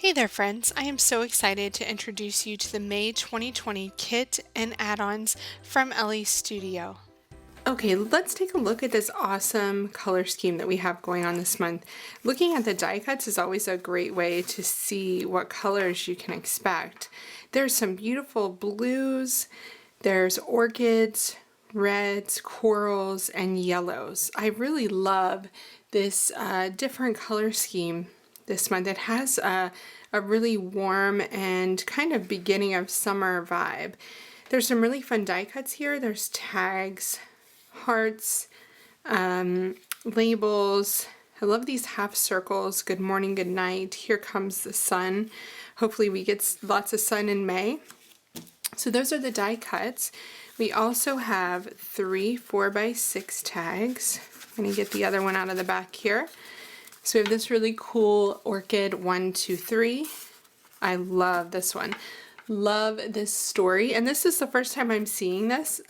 Hey there friends, I am so excited to introduce you to the May 2020 kit and add-ons from Elle Studio. Okay, let's take a look at this awesome color scheme that we have going on this month. Looking at the die cuts is always a great way to see what colors you can expect. There's some beautiful blues, there's orchids, reds, corals, and yellows. I really love this different color scheme this month. It has a really warm and kind of beginning of summer vibe. There's some really fun die cuts here. There's tags, hearts, labels. I love these half circles. Good morning, good night. Here comes the sun. Hopefully we get lots of sun in May. So those are the die cuts. We also have 3 4x6 tags. I'm going to get the other one out of the back here. So we have this really cool orchid 1, 2, 3. I love this one. Love this story. And this is the first time I'm seeing this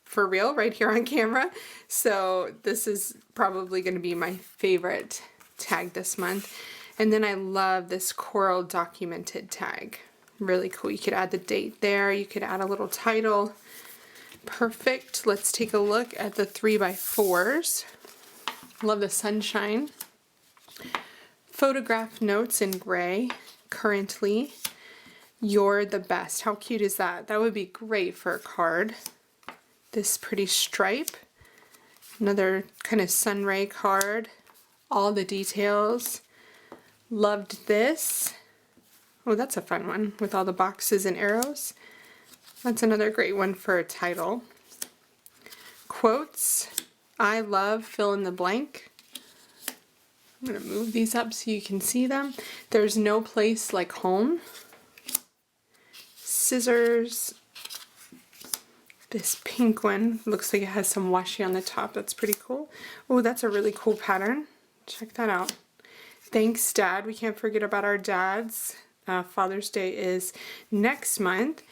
for real right here on camera. So this is probably going to be my favorite tag this month. And then I love this coral documented tag. Really cool. You could add the date there. You could add a little title. Perfect. Let's take a look at the 3x4s. Love the sunshine. Photograph notes in gray. Currently, you're the best. How cute is that? That would be great for a card. This pretty stripe. Another kind of sunray card. All the details. Loved this. Oh, that's a fun one with all the boxes and arrows. That's another great one for a title. Quotes. I love fill in the blank. I'm going to move these up so you can see them. There's no place like home. Scissors. This pink one looks like it has some washi on the top. That's pretty cool. Oh, that's a really cool pattern. Check that out. Thanks, Dad. We can't forget about our dads. Father's Day is next month.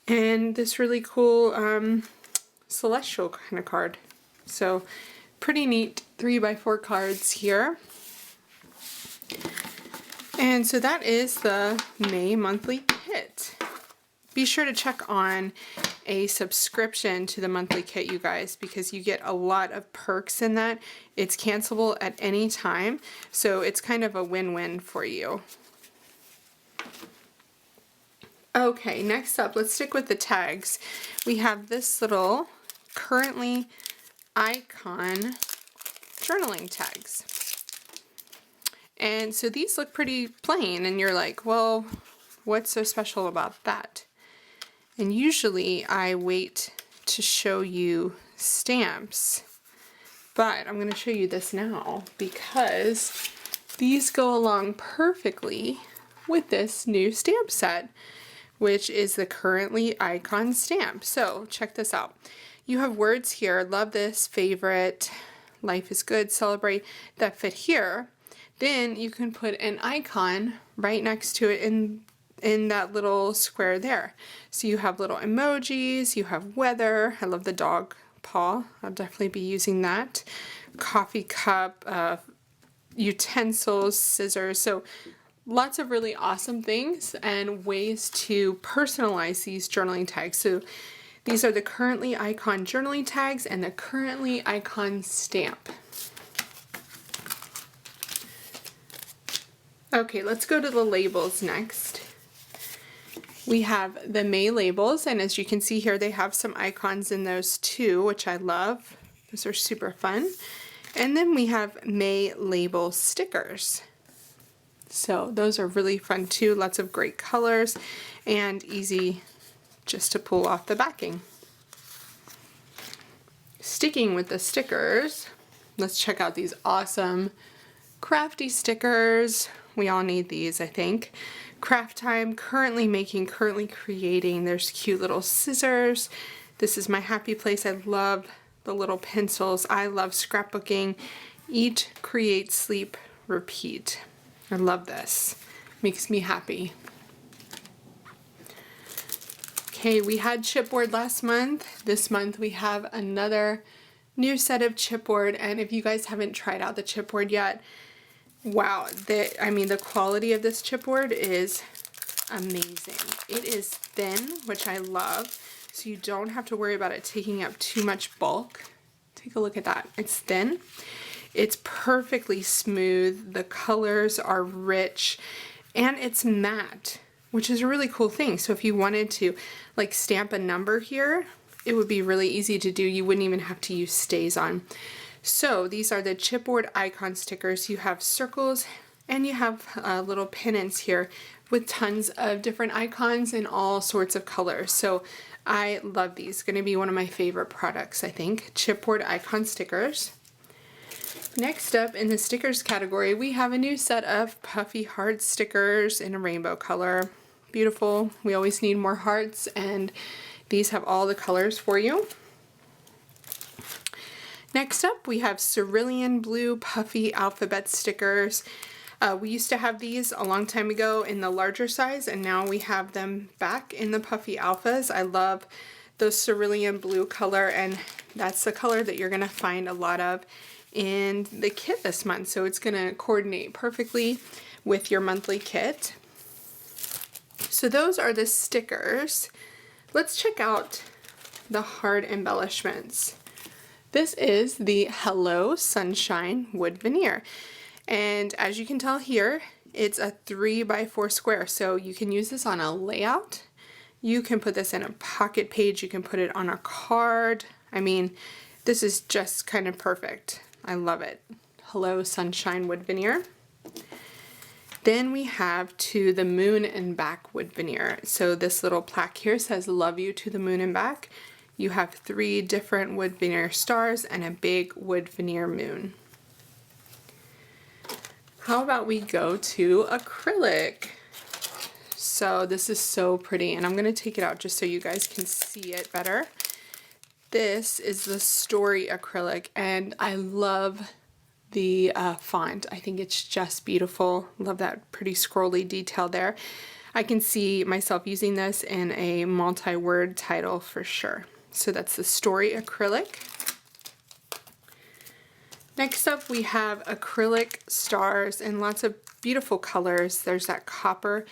And this really cool celestial kind of card. So pretty neat 3x4 cards here. And so that is the May monthly kit. Be sure to check on a subscription to the monthly kit, you guys, because you get a lot of perks in that. It's cancelable at any time, so it's kind of a win-win for you. Okay, next up, let's stick with the tags. We have this little currently icon journaling tags. And so these look pretty plain, and you're like, well, what's so special about that? And usually I wait to show you stamps, but I'm going to show you this now because these go along perfectly with this new stamp set, which is the currently icon stamp. So check this out. You have words here, love this, favorite, life is good, celebrate, that fit here. Then you can put an icon right next to it in that little square there. So you have little emojis, you have weather. I love the dog paw. I'll definitely be using that. Coffee cup, utensils, scissors. So lots of really awesome things and ways to personalize these journaling tags. So these are the currently icon journaling tags and the currently icon stamp. Okay, let's go to the labels next. We have the May labels, and as you can see here, they have some icons in those too, which I love. Those are super fun. And then we have May label stickers. So those are really fun too. Lots of great colors and easy just to pull off the backing. Sticking with the stickers, let's check out these awesome Crafty Stickers. We all need these, I think. Craft time, currently making, currently creating. There's cute little scissors. This is my happy place. I love the little pencils. I love scrapbooking. Eat, create, sleep, repeat. I love this. Makes me happy. Okay, we had chipboard last month. This month we have another new set of chipboard, and if you guys haven't tried out the chipboard yet, Wow, the quality of this chipboard is amazing. It is thin, which I love, so you don't have to worry about it taking up too much bulk. Take a look at that. It's thin. It's perfectly smooth. The colors are rich, and it's matte, which is a really cool thing. So if you wanted to like stamp a number here, it would be really easy to do. You wouldn't even have to use StazOn. So these are the chipboard icon stickers. You have circles and you have little pennants here with tons of different icons in all sorts of colors. So I love these. Going to be one of my favorite products, I think. Chipboard icon stickers. Next up in the stickers category, we have a new set of Puffy heart stickers in a rainbow color. Beautiful. We always need more hearts, and these have all the colors for you. Next up, we have Cerulean blue Puffy alphabet stickers. We used to have these a long time ago in the larger size, and now we have them back in the Puffy alphas. I love the cerulean blue color, and that's the color that you're going to find a lot of in the kit this month. So it's going to coordinate perfectly with your monthly kit. So those are the stickers. Let's check out the heart embellishments. This is the Hello Sunshine wood veneer, and as you can tell here, it's a 3x4 square, so you can use this on a layout. You can put this in a pocket page, you can put it on a card. I mean, this is just kind of perfect. I love it. Hello Sunshine wood veneer. Then we have To the Moon and Back wood veneer. So this little plaque here says Love You to the Moon and Back. You have 3 different wood veneer stars and a big wood veneer moon. How about we go to acrylic? So this is so pretty, and I'm going to take it out just so you guys can see it better. This is the Story acrylic, and I love the font. I think it's just beautiful. Love that pretty scrolly detail there. I can see myself using this in a multi-word title for sure. So that's the Story acrylic. Next up we have Acrylic Stars in lots of beautiful colors. There's that copper,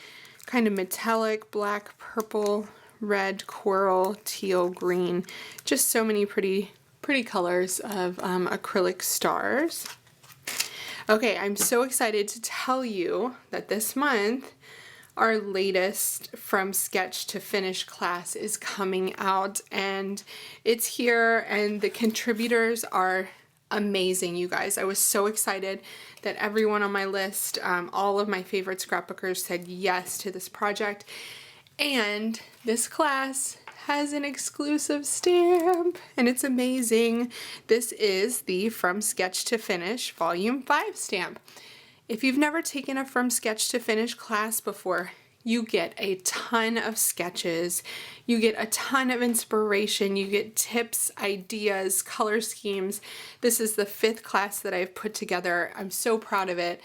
kind of metallic, black, purple, red, coral, teal, green. Just so many pretty colors of acrylic stars. Okay, I'm so excited to tell you that this month our latest From Sketch to Finish class is coming out, and it's here, and the contributors are amazing, you guys. I was so excited that everyone on my list, all of my favorite scrapbookers, said yes to this project, and this class has an exclusive stamp, and it's amazing. This is the From Sketch to Finish Volume 5 stamp. If you've never taken a From Sketch to Finish class before, you get a ton of sketches, you get a ton of inspiration, you get tips, ideas, color schemes. This is the 5th class that I've put together. I'm so proud of it,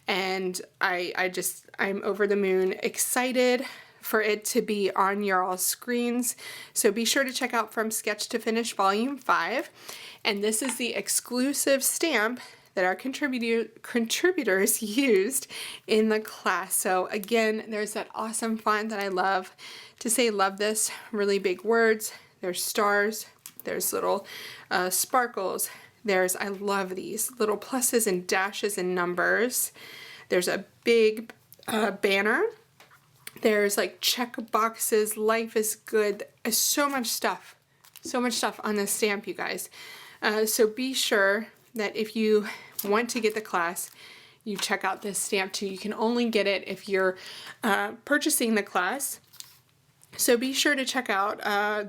and I'm over the moon excited for it to be on your all screens. So be sure to check out From Sketch to Finish Volume 5, and this is the exclusive stamp that our contributors used in the class. So again, there's that awesome font that I love to say love this, really big words. There's stars, there's little sparkles, I love these little pluses and dashes and numbers. There's a big banner. There's like check boxes, life is good. There's so much stuff on this stamp, you guys. So be sure that if you want to get the class, you check out this stamp too. You can only get it if you're purchasing the class. So be sure to check out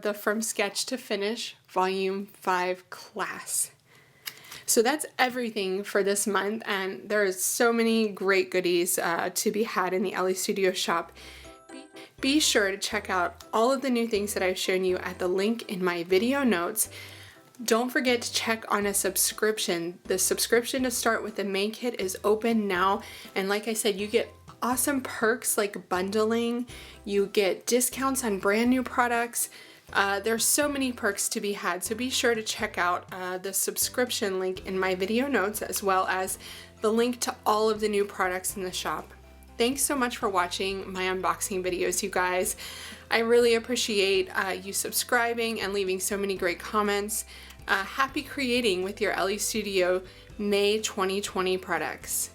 the From Sketch to Finish Volume 5 class. So that's everything for this month, and there's so many great goodies to be had in the Elle Studio shop. Be sure to check out all of the new things that I've shown you at the link in my video notes. Don't forget to check on a subscription. The subscription to start with the main kit is open now, and like I said, you get awesome perks like bundling, you get discounts on brand new products. There's so many perks to be had, so be sure to check out the subscription link in my video notes, as well as the link to all of the new products in the shop. Thanks so much for watching my unboxing videos, you guys. I really appreciate you subscribing and leaving so many great comments. Happy creating with your Elle Studio May 2020 products.